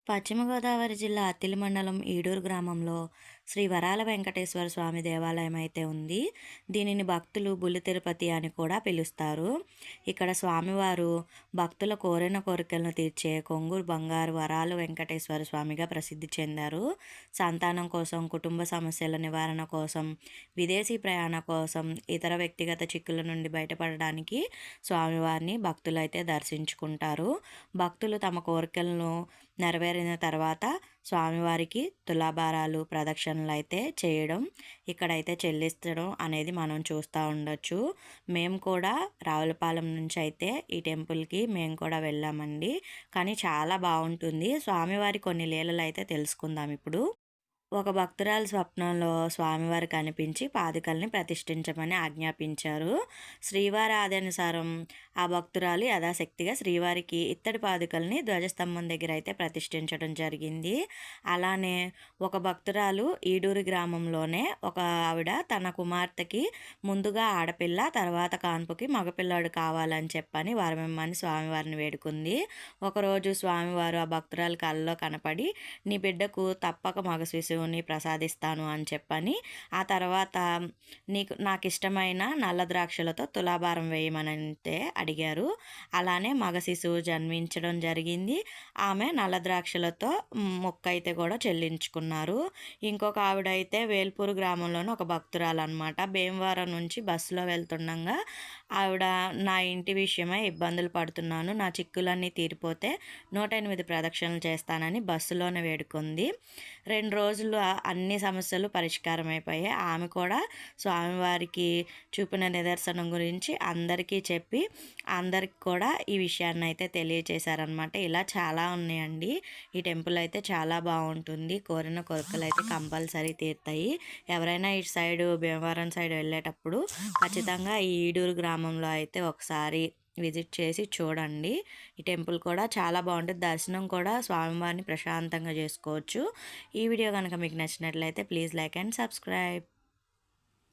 పశ్చిమ గోదావరి జిల్లా అత్తిలి మండలం ఈడూరు గ్రామంలో శ్రీ వరాల వెంకటేశ్వర స్వామి దేవాలయం అయితే ఉంది. దీనిని భక్తులు బుల్లి తిరుపతి అని కూడా పిలుస్తారు. ఇక్కడ స్వామివారు భక్తుల కోరిన కోరికలను తీర్చే కొంగు బంగారు వరాలు వెంకటేశ్వర స్వామిగా ప్రసిద్ధి చెందారు. సంతానం కోసం, కుటుంబ సమస్యల నివారణ కోసం, విదేశీ ప్రయాణ కోసం, ఇతర వ్యక్తిగత చిక్కుల నుండి బయటపడడానికి స్వామివారిని భక్తులైతే దర్శించుకుంటారు. భక్తులు తమ కోరికలను నెరవేరిన తర్వాత స్వామివారికి తులాభారాలు ప్రదక్షిణలు అయితే చేయడం, ఇక్కడైతే చెల్లించడం అనేది మనం చూస్తూ ఉండొచ్చు. మేము కూడా రావులపాలెం నుంచి అయితే ఈ టెంపుల్కి మేము కూడా వెళ్ళామండి. కానీ చాలా బాగుంటుంది. స్వామివారి కొన్ని లీలలు అయితే తెలుసుకుందాం ఇప్పుడు. ఒక భక్తురాలి స్వప్నంలో స్వామివారు కనిపించి పాదుకల్ని ప్రతిష్ఠించమని ఆజ్ఞాపించారు. శ్రీవారి ఆదేశానుసారం ఆ భక్తురాలు యథాశక్తిగా శ్రీవారికి ఇత్తడి పాదుకల్ని ధ్వజస్తంభం దగ్గర అయితే ప్రతిష్ఠించడం జరిగింది. అలానే ఒక భక్తురాలు ఈడూరు గ్రామంలోనే ఒక ఆవిడ తన కుమార్తెకి ముందుగా ఆడపిల్ల, తర్వాత కాన్పుకి మగపిల్లాడు కావాలని చెప్పని వరమిమ్మని స్వామివారిని వేడుకుంది. ఒకరోజు స్వామివారు ఆ భక్తురాలి కలలో కనపడి, నీ బిడ్డకు తప్పక మగ శిశువుని ప్రసాదిస్తాను అని చెప్పని, ఆ తర్వాత నాకు ఇష్టమైన నల్ల ద్రాక్షలతో తులాభారం వేయమని అయితే అడిగారు. అలానే మగ శిశువు జన్మించడం జరిగింది. ఆమె నల్ల ద్రాక్షలతో మొక్క అయితే కూడా చెల్లించుకున్నారు. ఇంకొక ఆవిడైతే వేల్పూరు గ్రామంలోని ఒక భక్తురాలు అనమాట. భీమవరం నుంచి బస్సులో వెళ్తుండగా ఆవిడ, నా ఇంటి విషయమై ఇబ్బందులు పడుతున్నాను, నా చిక్కులన్నీ తీరిపోతే 108 ప్రదక్షిణలు చేస్తానని బస్సులోనే వేడుకుంది. 2 రోజులు అన్ని సమస్యలు పరిష్కారం అయిపోయాయి. ఆమె కూడా స్వామివారికి చూపిన నిదర్శనం గురించి అందరికీ చెప్పి, అందరికి కూడా ఈ విషయాన్ని అయితే తెలియచేశారనమాట. ఇలా చాలా ఉన్నాయండి. ఈ టెంపుల్ అయితే చాలా బాగుంటుంది. కోరిన కోరికలు అయితే కంపల్సరీ తీరుతాయి. ఎవరైనా ఇటు సైడు భీమవరం సైడ్ వెళ్ళేటప్పుడు ఖచ్చితంగా ఈ ఈడూరు గ్రామంలో అయితే ఒకసారి విజిట్ చేసి చూడండి. ఈ టెంపుల్ కూడా చాలా బాగుంటుంది. దర్శనం కూడా స్వామివారిని ప్రశాంతంగా చేసుకోవచ్చు. ఈ వీడియో కనుక మీకు నచ్చినట్లయితే ప్లీజ్ లైక్ అండ్ సబ్స్క్రైబ్.